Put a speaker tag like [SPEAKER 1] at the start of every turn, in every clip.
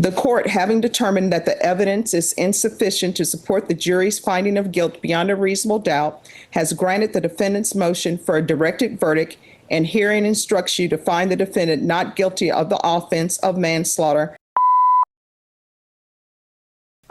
[SPEAKER 1] The court, having determined that the evidence is insufficient to support the jury's finding of guilt beyond a reasonable doubt, has granted the defendant's motion for a directed verdict and herein instructs you to find the defendant not guilty of the offense of manslaughter.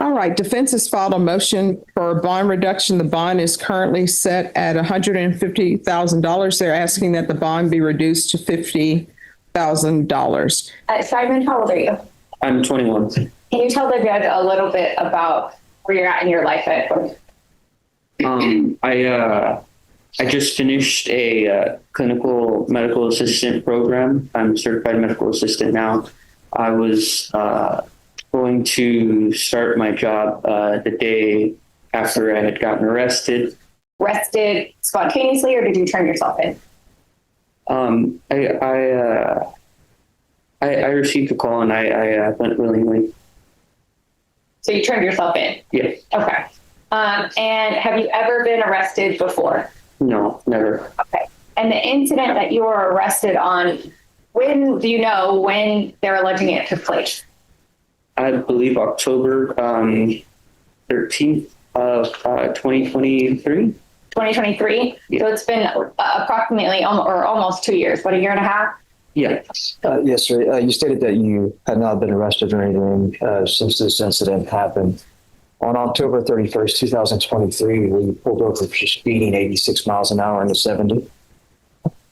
[SPEAKER 1] All right, defense has filed a motion for bond reduction. The bond is currently set at $150,000. They're asking that the bond be reduced to $50,000.
[SPEAKER 2] Simon, how old are you?
[SPEAKER 3] I'm 21.
[SPEAKER 2] Can you tell the judge a little bit about where you're at in your life at work?
[SPEAKER 3] I just finished a clinical medical assistant program. I'm a certified medical assistant now. I was going to start my job the day after I had gotten arrested.
[SPEAKER 2] Arrested spontaneously, or did you turn yourself in?
[SPEAKER 3] I received a call and I went willingly.
[SPEAKER 2] So you turned yourself in?
[SPEAKER 3] Yes.
[SPEAKER 2] Okay. And have you ever been arrested before?
[SPEAKER 3] No, never.
[SPEAKER 2] Okay. And the incident that you were arrested on, when do you know when they're alleging it took place?
[SPEAKER 3] I believe October 13th of 2023.
[SPEAKER 2] 2023?
[SPEAKER 3] Yeah.
[SPEAKER 2] So it's been approximately or almost 2 years, but a year and a half?
[SPEAKER 3] Yeah.
[SPEAKER 4] Yes, sir. You stated that you had not been arrested or anything since this incident happened. On October 31st, 2023, we pulled over for speeding 86 miles an hour in the 70.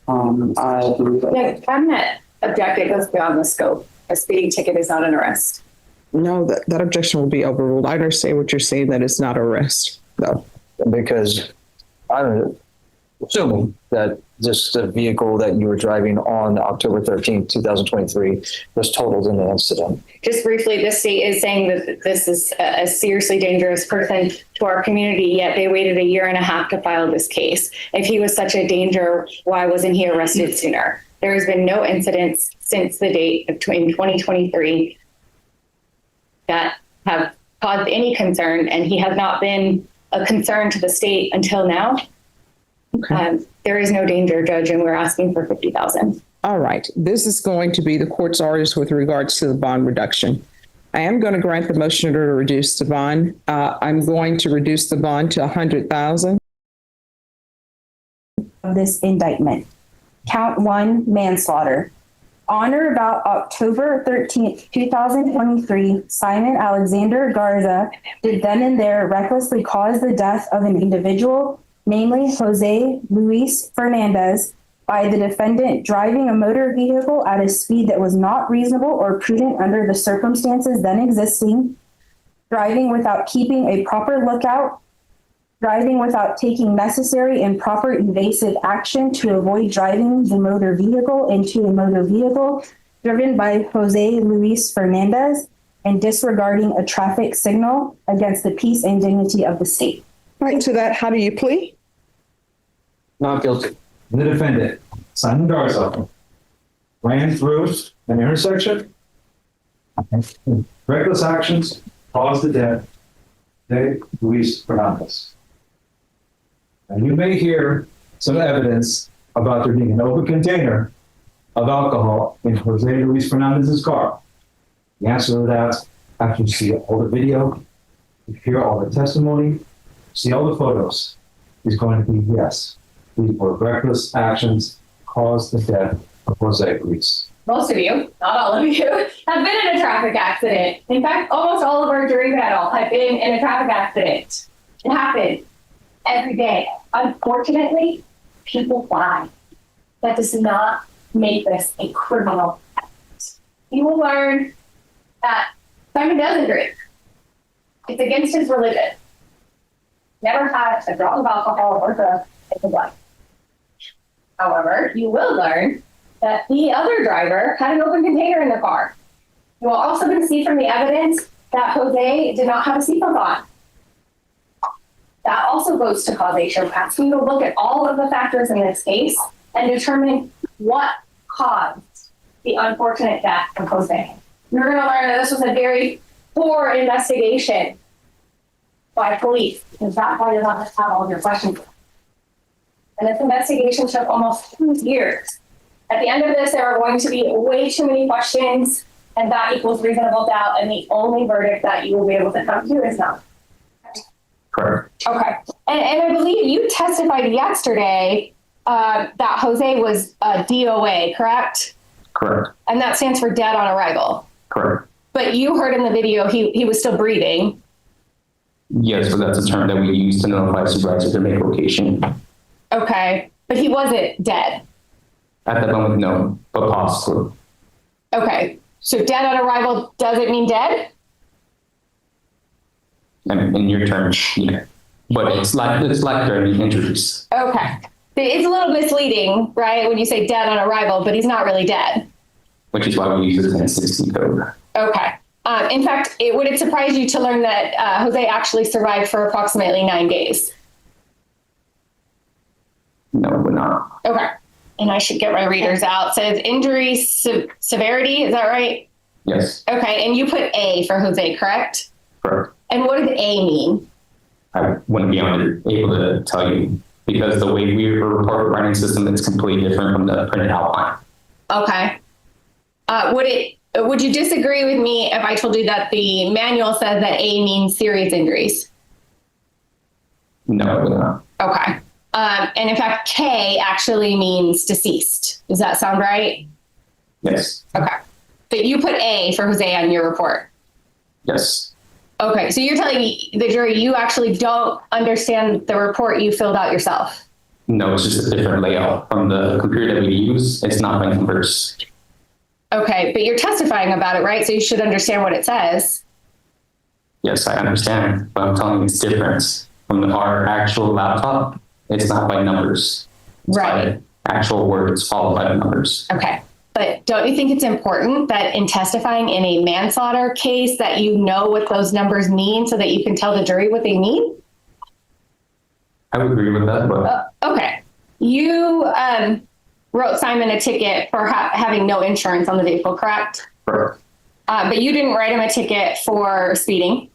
[SPEAKER 3] I believe
[SPEAKER 2] Yeah, I'm not objective. It goes beyond the scope. A speeding ticket is not an arrest.
[SPEAKER 1] No, that objection will be overruled. I understand what you're saying, that it's not arrest, though.
[SPEAKER 4] Because I'm assuming that just the vehicle that you were driving on October 13th, 2023 was totaled in the incident.
[SPEAKER 2] Just briefly, the state is saying that this is a seriously dangerous person to our community, yet they waited a year and a half to file this case. If he was such a danger, why wasn't he arrested sooner? There has been no incidents since the date of 2023 that have caused any concern, and he has not been a concern to the state until now.
[SPEAKER 1] Okay.
[SPEAKER 2] There is no danger, Judge, and we're asking for $50,000.
[SPEAKER 1] All right. This is going to be the court's orders with regards to the bond reduction. I am going to grant the motion to reduce the bond. I'm going to reduce the bond to $100,000.
[SPEAKER 5] Of this indictment. Count 1, manslaughter. On or about October 13th, 2023, Simon Alexander Garza did then and there recklessly cause the death of an individual, namely Jose Luis Fernandez, by the defendant driving a motor vehicle at a speed that was not reasonable or prudent under the circumstances then existing, driving without keeping a proper lookout, driving without taking necessary and proper evasive action to avoid driving the motor vehicle into a motor vehicle driven by Jose Luis Fernandez, and disregarding a traffic signal against the peace and dignity of the state.
[SPEAKER 1] Right to that, how do you plead?
[SPEAKER 4] Not guilty.
[SPEAKER 6] The defendant, Simon Garza, ran through an intersection, reckless actions caused the death of Luis Fernandez. And you may hear some evidence about there being an open container of alcohol in Jose Luis Fernandez's car. The answer to that, after you see all the video, you hear all the testimony, see all the photos, is going to be yes. These were reckless actions caused the death of Jose Luis.
[SPEAKER 2] Most of you, not all of you, have been in a traffic accident. In fact, almost all of our jury panel have been in a traffic accident. It happens every day. Unfortunately, people die. That does not make this a criminal act. You will learn that Simon doesn't drink. It's against his religion. Never had a drop of alcohol or drugs in his life. However, you will learn that the other driver had an open container in the car. You will also going to see from the evidence that Jose did not have a seatbelt on. That also goes to causation. So we will look at all of the factors in this case and determine what caused the unfortunate death of Jose. You're going to learn that this was a very poor investigation by police, because that's why you're not going to have all of your questions. And this investigation took almost 2 years. At the end of this, there are going to be way too many questions, and that equals reasonable doubt, and the only verdict that you will be able to come to is no.
[SPEAKER 7] Correct.
[SPEAKER 2] Okay. And I believe you testified yesterday that Jose was a DOA, correct?
[SPEAKER 7] Correct.
[SPEAKER 2] And that stands for dead on arrival.
[SPEAKER 7] Correct.
[SPEAKER 2] But you heard in the video he was still breathing.
[SPEAKER 7] Yes, but that's a term that we use to notify supervisor to make location.
[SPEAKER 2] Okay. But he wasn't dead.
[SPEAKER 7] At that moment, no, but possibly.
[SPEAKER 2] Okay. So dead on arrival doesn't mean dead?
[SPEAKER 7] And in your terms, yeah. But it's like during injuries.
[SPEAKER 2] Okay. It's a little misleading, right, when you say dead on arrival, but he's not really dead.
[SPEAKER 7] Which is why we use the 1060 code.
[SPEAKER 2] Okay. In fact, would it surprise you to learn that Jose actually survived for approximately 9 days?
[SPEAKER 7] No, we're not.
[SPEAKER 2] Okay. And I should get my readers out. It says injury severity. Is that right?
[SPEAKER 7] Yes.
[SPEAKER 2] Okay. And you put A for Jose, correct?
[SPEAKER 7] Correct.
[SPEAKER 2] And what does A mean?
[SPEAKER 7] I wouldn't be able to tell you because the way we report writing system is completely different from the printed outline.
[SPEAKER 2] Okay. Would you disagree with me if I told you that the manual says that A means serious injuries?
[SPEAKER 7] No, I would not.
[SPEAKER 2] Okay. And in fact, K actually means deceased. Does that sound right?
[SPEAKER 7] Yes.
[SPEAKER 2] Okay. But you put A for Jose on your report.
[SPEAKER 7] Yes.
[SPEAKER 2] Okay. So you're telling the jury you actually don't understand the report you filled out yourself.
[SPEAKER 7] No, it's just a different layout from the computer that we use. It's not by numbers.
[SPEAKER 2] Okay. But you're testifying about it, right? So you should understand what it says.
[SPEAKER 7] Yes, I understand, but I'm telling you it's different from our actual laptop. It's not by numbers. It's
[SPEAKER 2] Right.
[SPEAKER 7] by actual words followed by the numbers.
[SPEAKER 2] Okay. But don't you think it's important that in testifying in a manslaughter case that you know what those numbers mean so that you can tell the jury what they mean?
[SPEAKER 7] I would agree with that, but
[SPEAKER 2] Okay. You wrote Simon a ticket for having no insurance on the vehicle, correct?
[SPEAKER 7] correct.
[SPEAKER 2] But you didn't write him a ticket for speeding.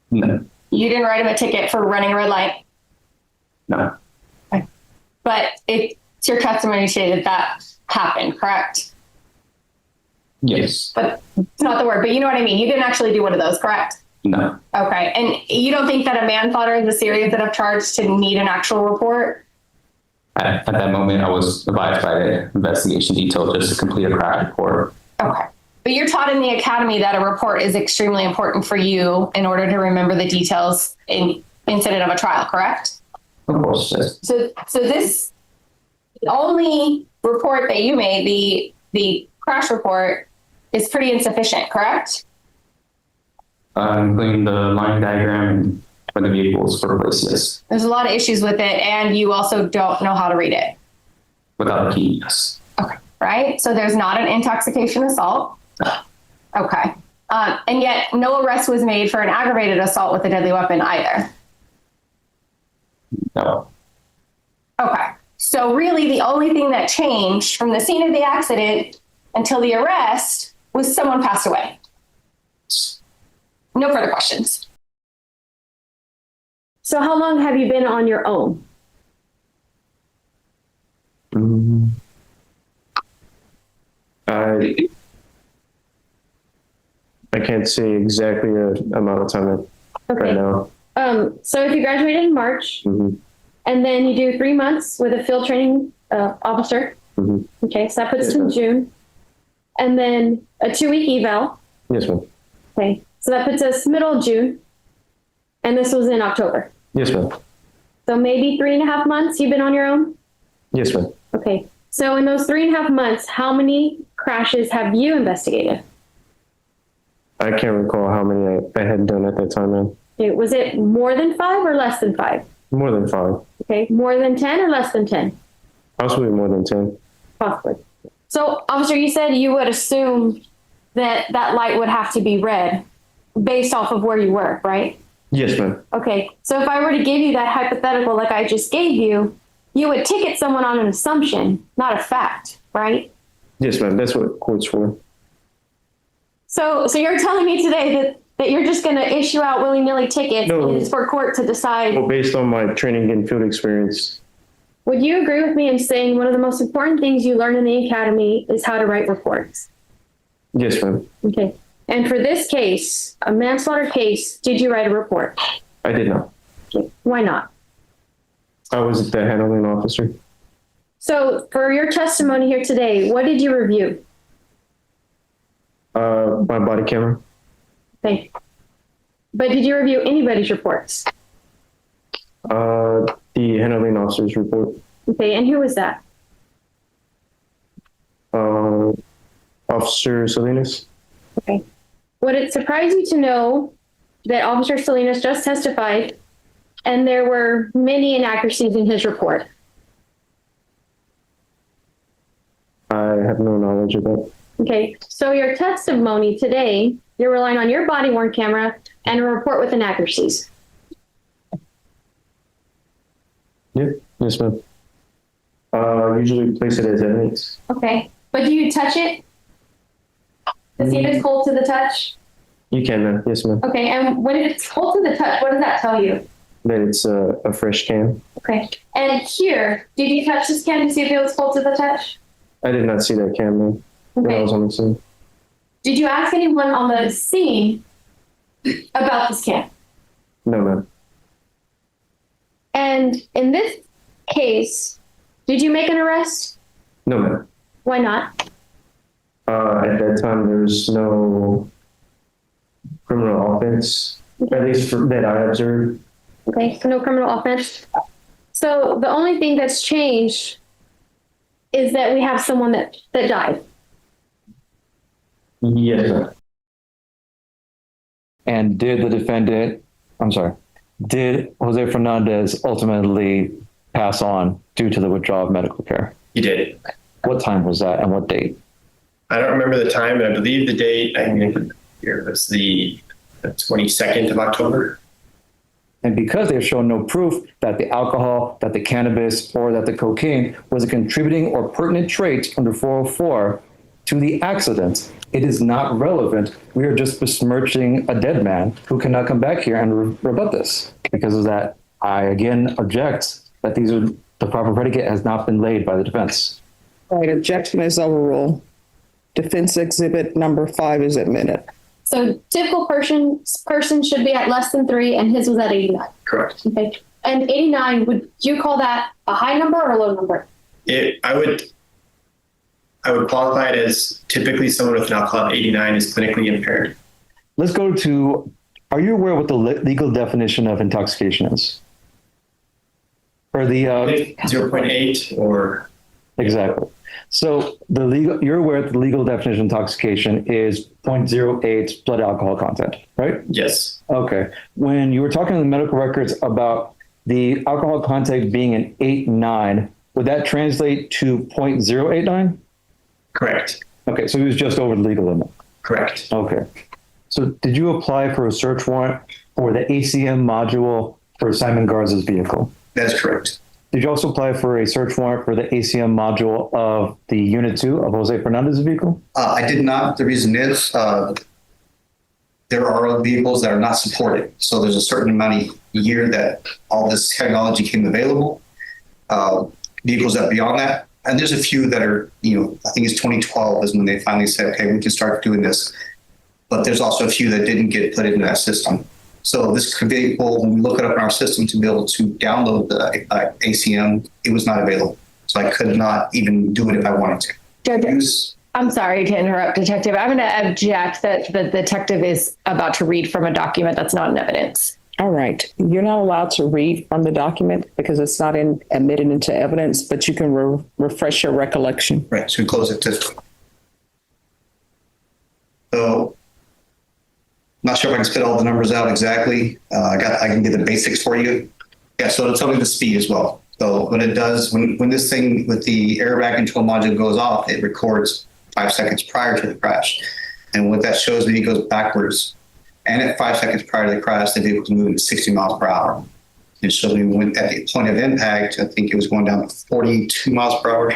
[SPEAKER 7] No,
[SPEAKER 2] You didn't write him a ticket for running a red light.
[SPEAKER 7] no,
[SPEAKER 2] But it's your testimony today that that happened, correct?
[SPEAKER 7] yes,
[SPEAKER 2] But it's not the word, but you know what I mean. You didn't actually do one of those, correct?
[SPEAKER 7] no,
[SPEAKER 2] Okay. And you don't think that a manslaughter is a serious enough charge to need an actual report?
[SPEAKER 7] At that moment, I was advised by the investigation detail just to complete a crash report.
[SPEAKER 2] Okay. But you're taught in the academy that a report is extremely important for you in order to remember the details in incident of a trial, correct?
[SPEAKER 7] Of course, yes.
[SPEAKER 2] So this, the only report that you made, the crash report, is pretty insufficient, correct?
[SPEAKER 7] Including the line diagram for the vehicles for places
[SPEAKER 2] There's a lot of issues with it, and you also don't know how to read it.
[SPEAKER 7] without a key, yes.
[SPEAKER 2] Okay. Right? So there's not an intoxication assault. Okay. And yet no arrest was made for an aggravated assault with a deadly weapon either.
[SPEAKER 7] No,
[SPEAKER 2] Okay. So really the only thing that changed from the scene of the accident until the arrest was someone passed away. No further questions.
[SPEAKER 8] So how long have you been on your own?
[SPEAKER 9] I can't say exactly the amount of time right now.
[SPEAKER 8] So if you graduated in March
[SPEAKER 9] Mhm.
[SPEAKER 8] and then you do 3 months with a field training officer,
[SPEAKER 9] Mhm.
[SPEAKER 8] okay, so that puts us in June, and then a 2-week eval,
[SPEAKER 9] Yes, ma'am.
[SPEAKER 8] okay, so that puts us middle of June, and this was in October.
[SPEAKER 9] Yes, ma'am.
[SPEAKER 8] So maybe 3.5 months you've been on your own?
[SPEAKER 9] Yes, ma'am.
[SPEAKER 8] Okay, so in those 3.5 months, how many crashes have you investigated?
[SPEAKER 9] I can't recall how many I had done at that time, ma'am.
[SPEAKER 8] Okay, was it more than 5 or less than 5?
[SPEAKER 9] More than 5.
[SPEAKER 8] Okay, more than 10 or less than 10?
[SPEAKER 9] Possibly more than 10.
[SPEAKER 8] Possibly. So, officer, you said you would assume that that light would have to be red based off of where you were, right?
[SPEAKER 9] Yes, ma'am.
[SPEAKER 8] Okay, so if I were to give you that hypothetical like I just gave you, you would ticket someone on an assumption, not a fact, right?
[SPEAKER 9] Yes, ma'am. That's what court's for.
[SPEAKER 8] So you're telling me today that you're just going to issue out willy-nilly tickets
[SPEAKER 9] No.
[SPEAKER 8] and it's for court to decide.
[SPEAKER 9] Well, based on my training and field experience,
[SPEAKER 8] Would you agree with me in saying one of the most important things you learn in the academy is how to write reports?
[SPEAKER 9] Yes, ma'am.
[SPEAKER 8] Okay. And for this case, a manslaughter case, did you write a report?
[SPEAKER 9] I did not.
[SPEAKER 8] Okay. Why not?
[SPEAKER 9] I was the handling officer.
[SPEAKER 8] So for your testimony here today, what did you review?
[SPEAKER 9] My body camera.
[SPEAKER 8] Okay. But did you review anybody's reports?
[SPEAKER 9] The handling officer's report.
[SPEAKER 8] Okay. And who was that?
[SPEAKER 9] Officer Salinas.
[SPEAKER 8] Okay. Would it surprise you to know that Officer Salinas just testified and there were many inaccuracies in his report?
[SPEAKER 9] I have no knowledge of that.
[SPEAKER 8] Okay. So your testimony today, you're relying on your body worn camera and a report with inaccuracies.
[SPEAKER 9] Yeah. Yes, ma'am. Usually place it as evidence.
[SPEAKER 8] Okay. But do you touch it? To see if it's cold to the touch?
[SPEAKER 9] You can, ma'am. Yes, ma'am.
[SPEAKER 8] Okay. And when it's cold to the touch, what does that tell you?
[SPEAKER 9] That it's a fresh can.
[SPEAKER 8] Okay. And here, did you touch this can to see if it was cold to the touch?
[SPEAKER 9] I did not see that can, ma'am. When I was
[SPEAKER 8] Okay.
[SPEAKER 9] on the scene.
[SPEAKER 8] Did you ask anyone on the scene about this can?
[SPEAKER 9] No, ma'am.
[SPEAKER 8] And in this case, did you make an arrest?
[SPEAKER 9] No, ma'am.
[SPEAKER 8] Why not?
[SPEAKER 9] At that time, there was no criminal offense, at least that I observed.
[SPEAKER 8] Okay, so no criminal offense. So the only thing that's changed is that we have someone that died.
[SPEAKER 9] Yes, ma'am.
[SPEAKER 10] And did Jose Fernandez ultimately pass on due to the withdrawal of medical care?
[SPEAKER 11] He did.
[SPEAKER 10] What time was that and what date?
[SPEAKER 11] I don't remember the time, but I believe the date, I mean, here was the 22nd of October.
[SPEAKER 10] And because they've shown no proof that the alcohol, that the cannabis, or that the cocaine was a contributing or pertinent trait under 404 to the accident, it is not relevant. We are just besmirching a dead man who cannot come back here and rebut this. Because of that, I again object that the proper predicate has not been laid by the defense.
[SPEAKER 1] All right, objection is overruled. Defense exhibit number 5 is admitted.
[SPEAKER 8] So typical person should be at less than 3, and his was at 89.
[SPEAKER 11] Correct.
[SPEAKER 8] Okay. And 89, would you call that a high number or a low number?
[SPEAKER 11] I would qualify it as typically someone with an alcohol of 89 is clinically impaired.
[SPEAKER 10] Let's go to, are you aware what the legal definition of intoxication is? Or the
[SPEAKER 11] 0.8 or
[SPEAKER 10] exactly. So you're aware that the legal definition of intoxication is 0.08 blood alcohol content, right?
[SPEAKER 11] yes.
[SPEAKER 10] Okay. When you were talking in the medical records about the alcohol content being an 8.9, would that translate to 0.089?
[SPEAKER 11] Correct.
[SPEAKER 10] Okay, so he was just over the legal limit.
[SPEAKER 11] Correct.
[SPEAKER 10] Okay. So did you apply for a search warrant for the ACM module for Simon Garza's vehicle?
[SPEAKER 11] That is correct.
[SPEAKER 10] Did you also apply for a search warrant for the ACM module of the Unit 2 of Jose Fernandez's vehicle?
[SPEAKER 12] I did not. The reason is there are vehicles that are not supported. So there's a certain amount of year that all this technology came available. Vehicles that are beyond that. And there's a few that are, I think it's 2012 is when they finally said, okay, we can start doing this. But there's also a few that didn't get put into that system. So this vehicle, when we look it up in our system to be able to download the ACM, it was not available. So I could not even do it if I wanted to.
[SPEAKER 13] Judge, I'm sorry to interrupt, Detective. I'm going to object that the detective is about to read from a document that's not in evidence.
[SPEAKER 1] All right. You're not allowed to read from the document because it's not admitted into evidence, but you can refresh your recollection.
[SPEAKER 12] Right. So we close it this way. So not sure if I can spit all the numbers out exactly. I can get the basics for you. Yeah, so it'll tell me the speed as well. So what it does, when this thing with the airbag control module goes off, it records 5 seconds prior to the crash. And what that shows me, it goes backwards. And at 5 seconds prior to the crash, the vehicle was moving at 60 miles per hour. It showed me when at the point of impact, I think it was going down to 42 miles per hour.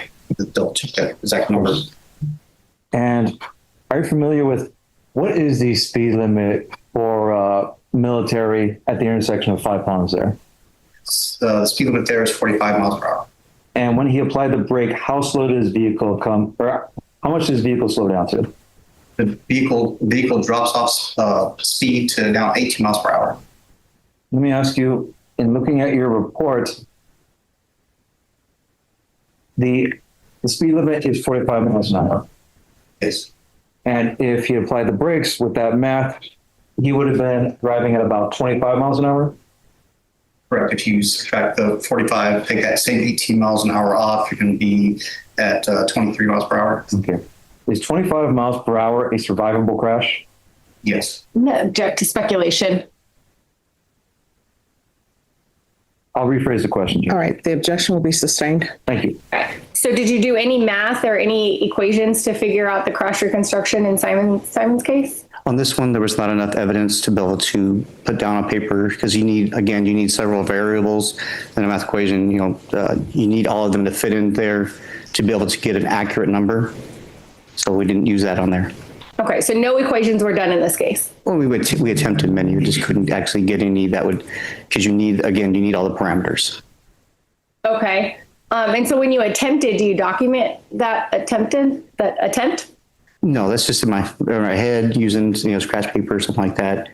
[SPEAKER 12] Double check that exact number.
[SPEAKER 10] And are you familiar with what is the speed limit for military at the intersection of 5 Palms there?
[SPEAKER 12] The speed limit there is 45 miles per hour.
[SPEAKER 10] And when he applied the brake, how slow did his vehicle come, or how much did his vehicle slow down to?
[SPEAKER 12] the vehicle drops off speed to now 18 miles per hour.
[SPEAKER 10] Let me ask you, in looking at your report, the speed limit is 45 miles an hour.
[SPEAKER 12] Yes.
[SPEAKER 10] And if he applied the brakes with that math, he would have been driving at about 25 miles an hour?
[SPEAKER 12] Correct. If you subtract the 45, take that same 18 miles an hour off, you're going to be at 23 miles per hour.
[SPEAKER 10] Okay. Is 25 miles per hour a survivable crash?
[SPEAKER 12] Yes.
[SPEAKER 13] No, object to speculation.
[SPEAKER 10] I'll rephrase the question.
[SPEAKER 1] All right, the objection will be sustained.
[SPEAKER 10] Thank you.
[SPEAKER 13] So did you do any math or any equations to figure out the crash reconstruction in Simon's case?
[SPEAKER 3] On this one, there was not enough evidence to be able to put down on paper because you need several variables in a math equation. You need all of them to fit in there to be able to get an accurate number. So we didn't use that on there.
[SPEAKER 13] Okay, so no equations were done in this case.
[SPEAKER 3] Well, we attempted many, we just couldn't actually get any that would, because you need all the parameters.
[SPEAKER 13] Okay. And so when you attempted, do you document that attempt?
[SPEAKER 3] No, that's just in my head using, scratch paper or something like that.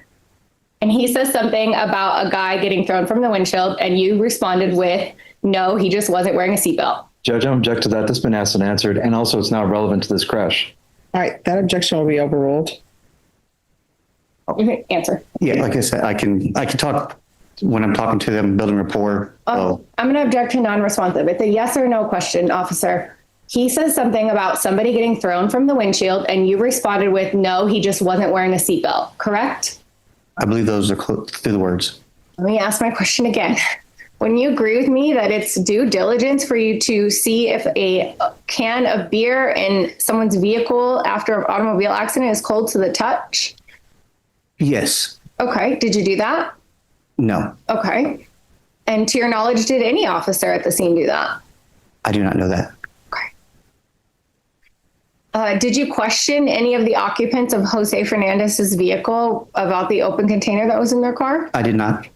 [SPEAKER 13] And he says something about a guy getting thrown from the windshield, and you responded with, no, he just wasn't wearing a seatbelt.
[SPEAKER 10] Judge, I object to that. That's been asked and answered, and also it's not relevant to this crash.
[SPEAKER 1] All right, that objection will be overruled.
[SPEAKER 13] You can answer.
[SPEAKER 3] Yeah, like I said, I can talk when I'm talking to them, building rapport. So.
[SPEAKER 13] I'm going to object to non-responsive. It's a yes or no question, officer. He says something about somebody getting thrown from the windshield, and you responded with, no, he just wasn't wearing a seatbelt, correct?
[SPEAKER 3] I believe those are through the words.
[SPEAKER 13] Let me ask my question again. Wouldn't you agree with me that it's due diligence for you to see if a can of beer in someone's vehicle after an automobile accident is cold to the touch?
[SPEAKER 3] Yes.
[SPEAKER 13] Okay. Did you do that?
[SPEAKER 3] No.
[SPEAKER 13] Okay. And to your knowledge, did any officer at the scene do that?
[SPEAKER 3] I do not know that.
[SPEAKER 13] Okay. Did you question any of the occupants of Jose Fernandez's vehicle about the open container that was in their car?
[SPEAKER 3] I did not.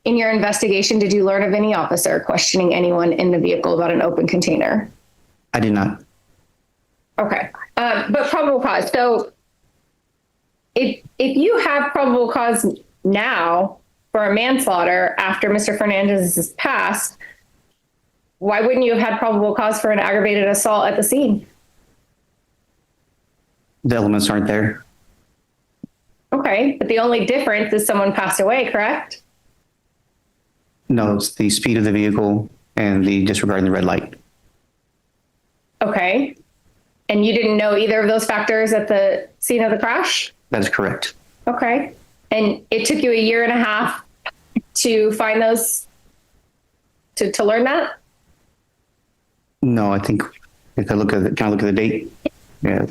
[SPEAKER 13] In your investigation, did you learn of any officer questioning anyone in the vehicle about an open container?
[SPEAKER 3] I did not.
[SPEAKER 13] Okay. But probable cause. So if you have probable cause now for a manslaughter after Mr. Fernandez is passed, why wouldn't you have had probable cause for an aggravated assault at the scene?
[SPEAKER 3] The elements aren't there.
[SPEAKER 13] Okay. But the only difference is someone passed away, correct?
[SPEAKER 3] No, it's the speed of the vehicle and the disregarding the red light.
[SPEAKER 13] Okay. And you didn't know either of those factors at the scene of the crash?
[SPEAKER 3] That is correct.
[SPEAKER 13] Okay. And it took you a year and a half to find those, to learn that?
[SPEAKER 3] No, I think if I look at the date, yeah.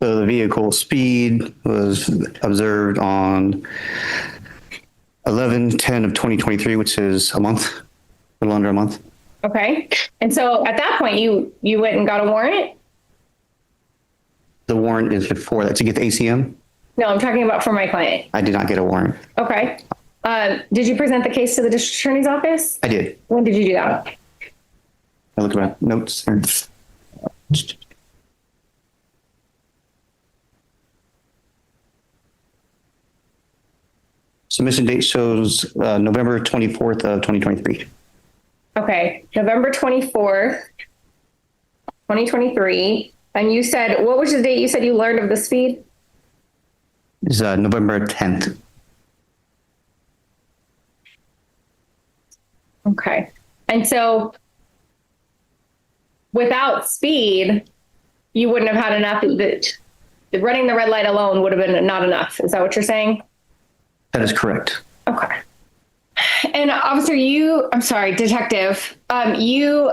[SPEAKER 3] So the vehicle speed was observed on 11/10 of 2023, which is a month, a little under a month.
[SPEAKER 13] Okay. And so at that point, you went and got a warrant?
[SPEAKER 3] The warrant is before that to get the ACM.
[SPEAKER 13] No, I'm talking about for my client.
[SPEAKER 3] I did not get a warrant.
[SPEAKER 13] Okay. Did you present the case to the district attorney's office?
[SPEAKER 3] I did.
[SPEAKER 13] When did you do that?
[SPEAKER 3] I look at my notes. Submission date shows November 24th of 2023.
[SPEAKER 13] Okay. November 24th, 2023. And you said, what was the date you said you learned of the speed?
[SPEAKER 3] It's November 10th.
[SPEAKER 13] Okay. And so without speed, you wouldn't have had enough. Running the red light alone would have been not enough. Is that what you're saying?
[SPEAKER 3] That is correct.
[SPEAKER 13] Okay. And officer, detective, you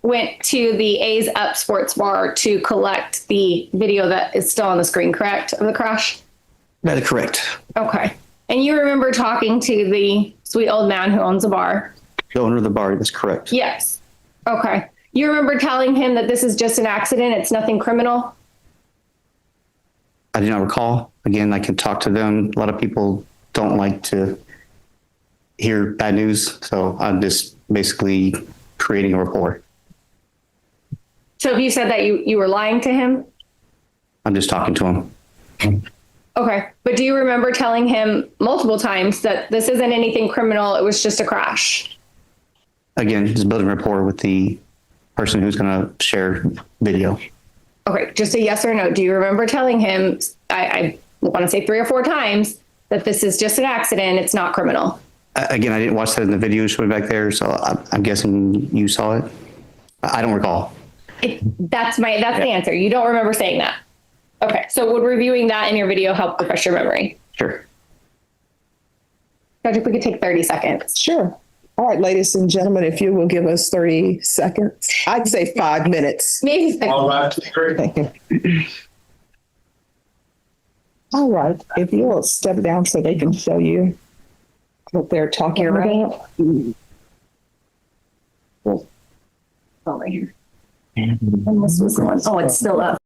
[SPEAKER 13] went to the A's Up Sports Bar to collect the video that is still on the screen, correct, of the crash?
[SPEAKER 3] That is correct.
[SPEAKER 13] Okay. And you remember talking to the sweet old man who owns the bar?
[SPEAKER 3] The owner of the bar, that's correct.
[SPEAKER 13] Yes. Okay. You remember telling him that this is just an accident, it's nothing criminal?
[SPEAKER 3] I do not recall. Again, I can talk to them. A lot of people don't like to hear bad news, so I'm just basically creating a rapport.
[SPEAKER 13] So if you said that you were lying to him?
[SPEAKER 7] I'm just talking to him.
[SPEAKER 13] Okay. But do you remember telling him multiple times that this isn't anything criminal? It was just a crash.
[SPEAKER 7] Again, just building rapport with the person who's going to share video.
[SPEAKER 13] Okay. Just a yes or no. Do you remember telling him, I want to say 3 or 4 times, that this is just an accident? It's not criminal.
[SPEAKER 7] Again, I didn't watch that in the video showing back there, so I'm guessing you saw it. I don't recall.
[SPEAKER 13] That's the answer. You don't remember saying that. Okay. So would reviewing that in your video help refresh your memory?
[SPEAKER 7] Sure.
[SPEAKER 13] Judge, if we could take 30 seconds.
[SPEAKER 1] Sure. All right, ladies and gentlemen, if you will give us 30 seconds, I'd say 5 minutes.
[SPEAKER 13] Maybe 6.
[SPEAKER 11] All right, great.
[SPEAKER 1] Thank you. All right, if you will step down so they can show you what they're talking
[SPEAKER 13] You're right.
[SPEAKER 1] about.
[SPEAKER 13] Oh, right here. And this was the one. Oh, it's still up.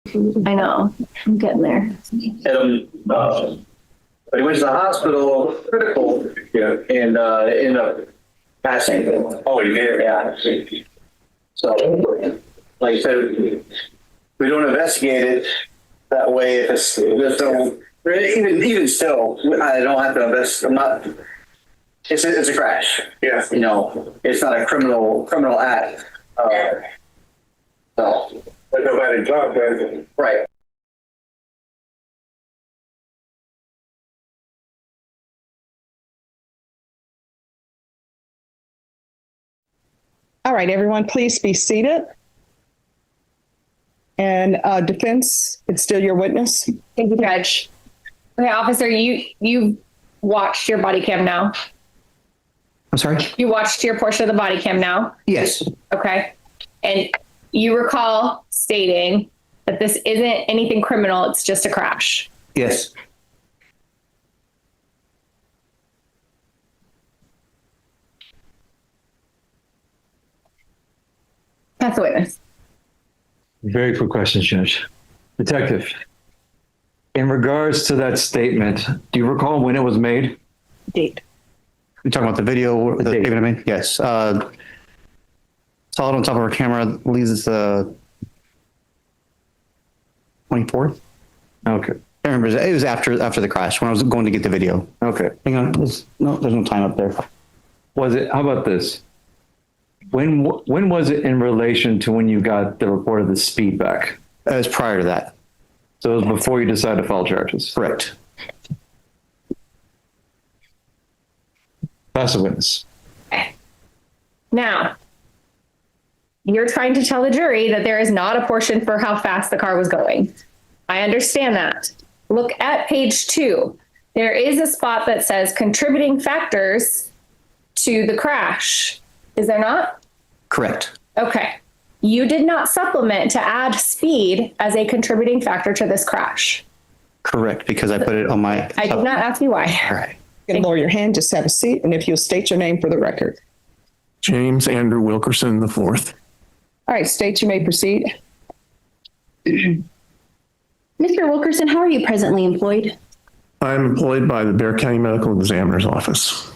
[SPEAKER 13] I know. I'm getting there.
[SPEAKER 14] But he went to the hospital, critical, and ended up passing. Oh, he did? Yeah. So, like I said, we don't investigate it that way. If there's no, even still, I don't have to invest. I'm not. It's a crash. Yeah. It's not a criminal act. So. But nobody talked about it. Right.
[SPEAKER 1] All right, everyone, please be seated. And defense, it's still your witness.
[SPEAKER 13] Thank you, Judge. Okay, officer, you watched your body cam now.
[SPEAKER 7] I'm sorry?
[SPEAKER 13] You watched your portion of the body cam now.
[SPEAKER 7] Yes.
[SPEAKER 13] Okay. And you recall stating that this isn't anything criminal, it's just a crash.
[SPEAKER 7] Yes.
[SPEAKER 13] That's the witness.
[SPEAKER 10] Very quick question, Judge. Detective, in regards to that statement, do you recall when it was made?
[SPEAKER 1] Date.
[SPEAKER 7] You're talking about the video that
[SPEAKER 10] date.
[SPEAKER 7] David I made? Yes. Saw it on top of our camera. I believe it's the 24th.
[SPEAKER 10] Okay.
[SPEAKER 7] I remember it was after the crash when I was going to get the video.
[SPEAKER 10] Okay.
[SPEAKER 7] Hang on. There's no time up there.
[SPEAKER 10] Was it, how about this? When was it in relation to when you got the report of the speed back?
[SPEAKER 7] It was prior to that.
[SPEAKER 10] So it was before you decided to file charges?
[SPEAKER 7] Correct.
[SPEAKER 10] Pass the witness.
[SPEAKER 13] Now, you're trying to tell the jury that there is not a portion for how fast the car was going. I understand that. Look at page 2. There is a spot that says contributing factors to the crash. Is there not?
[SPEAKER 7] Correct.
[SPEAKER 13] Okay. You did not supplement to add speed as a contributing factor to this crash.
[SPEAKER 7] Correct, because I put it on my...
[SPEAKER 13] I did not ask you why.
[SPEAKER 7] All right.
[SPEAKER 1] You can lower your hand, just have a seat, and if you'll state your name for the record.
[SPEAKER 15] James Andrew Wilkerson IV.
[SPEAKER 1] All right, state you may proceed.
[SPEAKER 5] Mr. Wilkerson, how are you presently employed?
[SPEAKER 15] I'm employed by the Bexar County Medical Examiner's Office.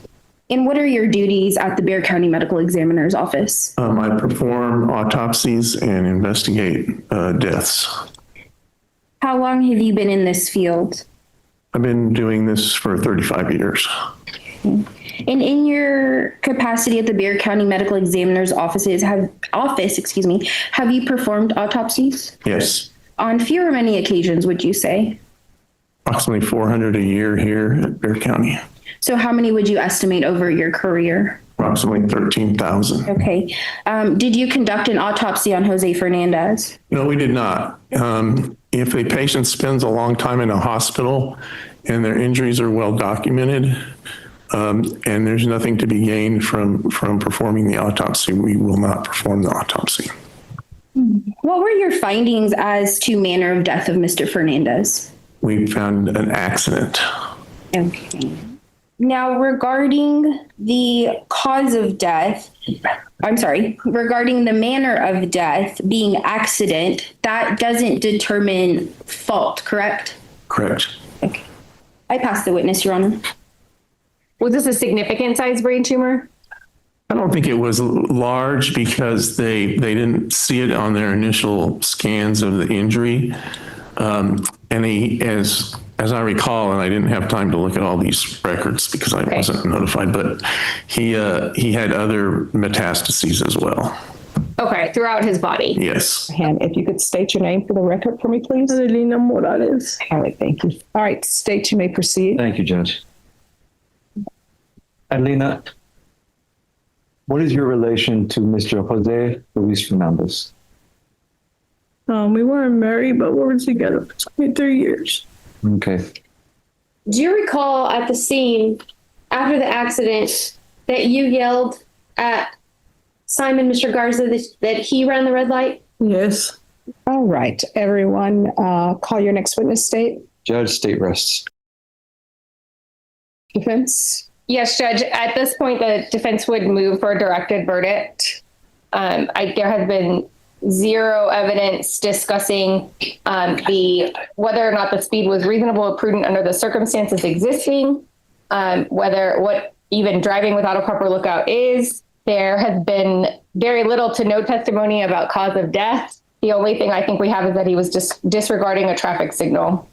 [SPEAKER 5] And what are your duties at the Bexar County Medical Examiner's Office?
[SPEAKER 15] I perform autopsies and investigate deaths.
[SPEAKER 5] How long have you been in this field?
[SPEAKER 15] I've been doing this for 35 years.
[SPEAKER 5] And in your capacity at the Bexar County Medical Examiner's Office, have you performed autopsies?
[SPEAKER 15] Yes,
[SPEAKER 5] On few or many occasions, would you say?
[SPEAKER 15] approximately 400 a year here at Bexar County.
[SPEAKER 5] So how many would you estimate over your career?
[SPEAKER 15] Approximately 13,000.
[SPEAKER 5] Okay. Did you conduct an autopsy on Jose Fernandez?
[SPEAKER 15] No, we did not. If a patient spends a long time in a hospital and their injuries are well documented, and there's nothing to be gained from performing the autopsy, we will not perform the autopsy.
[SPEAKER 5] What were your findings as to manner of death of Mr. Fernandez?
[SPEAKER 15] We found an accident.
[SPEAKER 5] Okay. Now, regarding the cause of death, regarding the manner of death being accident, that doesn't determine fault, correct?
[SPEAKER 15] Correct.
[SPEAKER 5] Okay. I pass the witness, Your Honor.
[SPEAKER 13] Was this a significant size brain tumor?
[SPEAKER 15] I don't think it was large because they didn't see it on their initial scans of the injury. And he, as I recall, and I didn't have time to look at all these records because I wasn't notified, but he had other metastases as well.
[SPEAKER 13] Okay, throughout his body.
[SPEAKER 15] Yes.
[SPEAKER 1] And if you could state your name for the record for me, please.
[SPEAKER 13] Adelina Morales.
[SPEAKER 1] All right, thank you. All right, state, you may proceed.
[SPEAKER 10] Thank you, Judge. Adelina, what is your relation to Mr. Jose Luis Fernandez?
[SPEAKER 16] We weren't married, but we were together for 23 years.
[SPEAKER 10] Okay.
[SPEAKER 8] Do you recall at the scene after the accident that you yelled at Simon, Mr. Garza, that he ran the red light?
[SPEAKER 16] Yes.
[SPEAKER 1] All right, everyone, call your next witness, state.
[SPEAKER 10] Judge, state rests.
[SPEAKER 1] Defense.
[SPEAKER 13] Yes, Judge. At this point, the defense would move for a directed verdict. There has been zero evidence discussing whether or not the speed was reasonable or prudent under the circumstances existing, what even driving without a proper lookout is. There has been very little to no testimony about cause of death. The only thing I think we have is that he was just disregarding a traffic signal.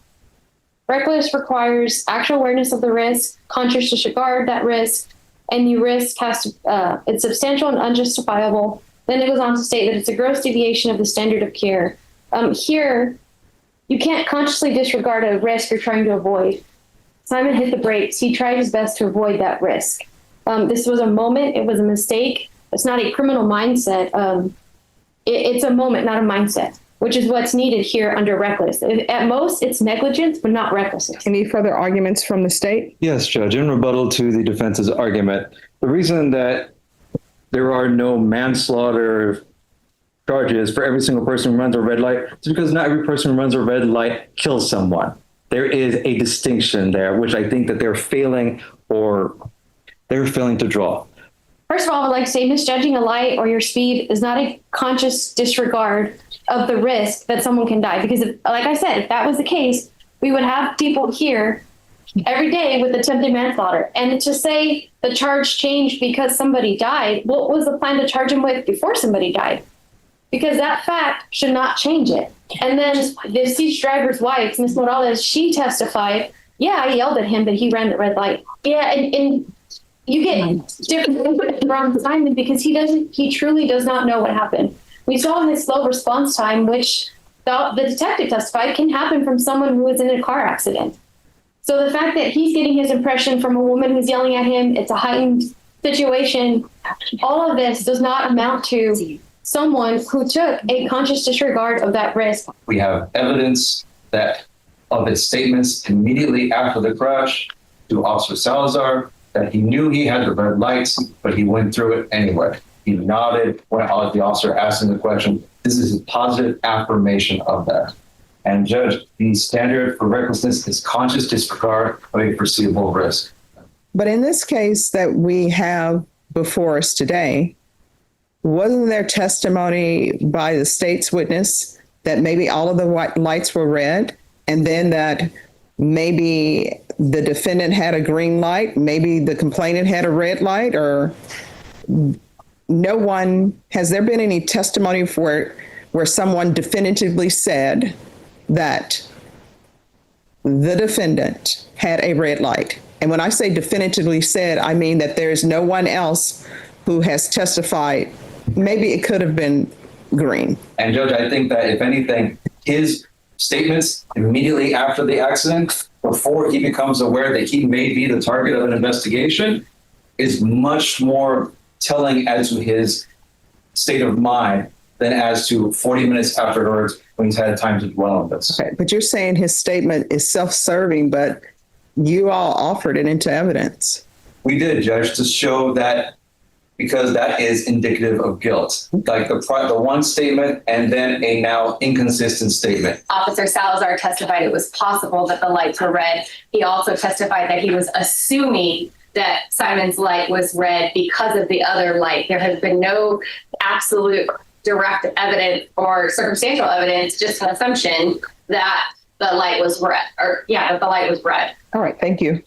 [SPEAKER 8] Reckless requires actual awareness of the risk, conscious disregard that risk, and the risk it's substantial and unjustifiable. Then it goes on to state that it's a gross deviation of the standard of care. Here, you can't consciously disregard a risk you're trying to avoid. Simon hit the brakes. He tried his best to avoid that risk. This was a moment. It was a mistake. It's not a criminal mindset. It's a moment, not a mindset, which is what's needed here under reckless. At most, it's negligence, but not recklessness.
[SPEAKER 1] Any further arguments from the state?
[SPEAKER 10] Yes, Judge. In rebuttal to the defense's argument, the reason that there are no manslaughter charges for every single person who runs a red light is because not every person who runs a red light kills someone. There is a distinction there, which I think that they're failing to draw.
[SPEAKER 8] First of all, I would like to say misjudging a light or your speed is not a conscious disregard of the risk that someone can die. Because, like I said, if that was the case, we would have people here every day with attempted manslaughter. And to say the charge changed because somebody died, what was the plan to charge him with before somebody died? Because that fact should not change it. And then the deceased driver's wife, Ms. Morales, she testified, yeah, I yelled at him, but he ran the red light. Yeah, and you get different from Simon because he truly does not know what happened. We saw his slow response time, which the detective testified can happen from someone who was in a car accident. So the fact that he's getting his impression from a woman who's yelling at him, it's a heightened situation. All of this does not amount to someone who took a conscious disregard of that risk.
[SPEAKER 10] We have evidence that of his statements immediately after the crash to Officer Salazar, that he knew he had the red lights, but he went through it anyway. He nodded when the officer asked him the question. This is a positive affirmation of that. And Judge, the standard for recklessness is conscious disregard of a foreseeable risk.
[SPEAKER 1] But in this case that we have before us today, wasn't there testimony by the state's witness that maybe all of the white lights were red, and then that maybe the defendant had a green light, maybe the complainant had a red light, or no one, has there been any testimony where someone definitively said that the defendant had a red light? And when I say definitively said, I mean that there's no one else who has testified. Maybe it could have been green.
[SPEAKER 10] And Judge, I think that if anything, his statements immediately after the accident, before he becomes aware that he may be the target of an investigation, is much more telling as to his state of mind than as to 40 minutes afterwards when he's had time to dwell on this.
[SPEAKER 1] Okay, but you're saying his statement is self-serving, but you all offered it into evidence.
[SPEAKER 10] We did, Judge, to show that, because that is indicative of guilt. Like the one statement and then a now inconsistent statement.
[SPEAKER 2] Officer Salazar testified it was possible that the lights were red. He also testified that he was assuming that Simon's light was red because of the other light. There has been no absolute direct evidence or circumstantial evidence, just an assumption that the light was red, that the light was red.
[SPEAKER 1] All right, thank you.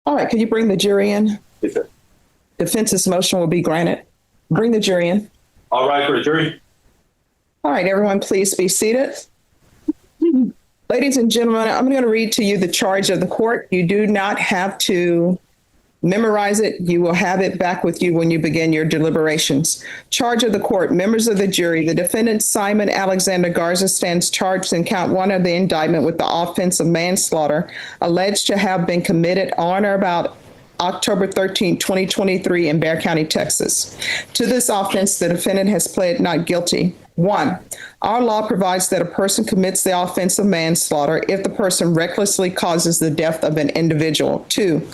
[SPEAKER 1] All right, could you bring the jury in?
[SPEAKER 9] Yes, sir.
[SPEAKER 1] Defense's motion will be granted. Bring the jury in.
[SPEAKER 17] All right, for the jury.
[SPEAKER 1] All right, everyone, please be seated. Ladies and gentlemen, I'm going to read to you the charge of the court. You do not have to memorize it. You will have it back with you when you begin your deliberations. Charge of the court, members of the jury, the defendant Simon Alexander Garza stands charged in count 1 of the indictment with the offense of manslaughter alleged to have been committed on or about October 13, 2023 in Bexar County, Texas. To this offense, the defendant has pled not guilty. 1, our law provides that a person commits the offense of manslaughter if the person recklessly causes the death of an individual. 2,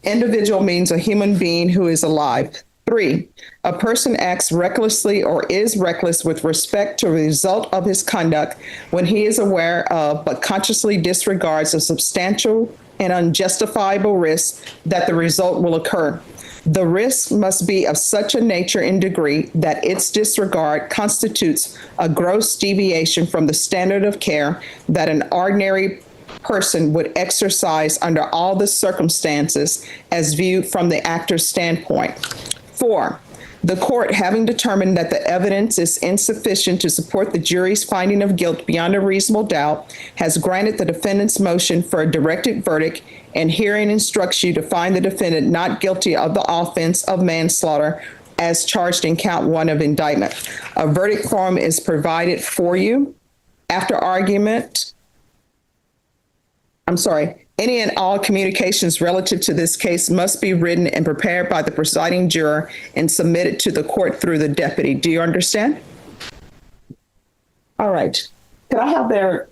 [SPEAKER 1] individual means a human being who is alive. 3, a person acts recklessly or is reckless with respect to the result of his conduct when he is aware of but consciously disregards a substantial and unjustifiable risk that the result will occur. The risk must be of such a nature and degree that its disregard constitutes a gross deviation from the standard of care that an ordinary person would exercise under all the circumstances as viewed from the actor's standpoint. 4, the court, having determined that the evidence is insufficient to support the jury's finding of guilt beyond a reasonable doubt, has granted the defendant's motion for a directed verdict and herein instructs you to find the defendant not guilty of the offense of manslaughter as charged in count 1 of indictment. A verdict form is provided for you. After argument, any and all communications relative to this case must be written and prepared by the presiding juror and submitted to the court through the deputy. Do you understand? All right. Could I have the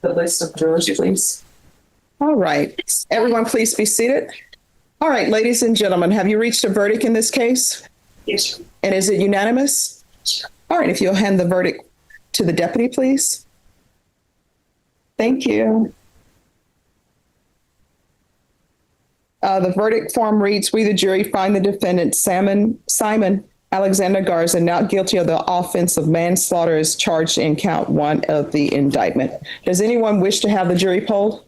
[SPEAKER 1] list of jurors, please? All right. Everyone, please be seated. All right, ladies and gentlemen, have you reached a verdict in this case?
[SPEAKER 11] Yes.
[SPEAKER 1] And is it unanimous? All right, if you'll hand the verdict to the deputy, please. Thank you. The verdict form reads, we, the jury, find the defendant Simon Alexander Garza not guilty of the offense of manslaughter as charged in count 1 of the indictment. Does anyone wish to have the jury polled?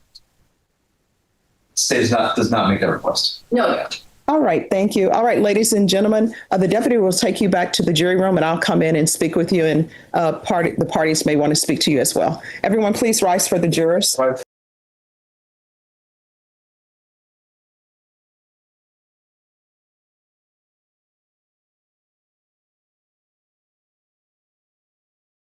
[SPEAKER 6] State does not make that request.
[SPEAKER 1] No. All right, thank you. All right, ladies and gentlemen, the deputy will take you back to the jury room and I'll come in and speak with you, and the parties may want to speak to you as well. Everyone, please rise for the jurors.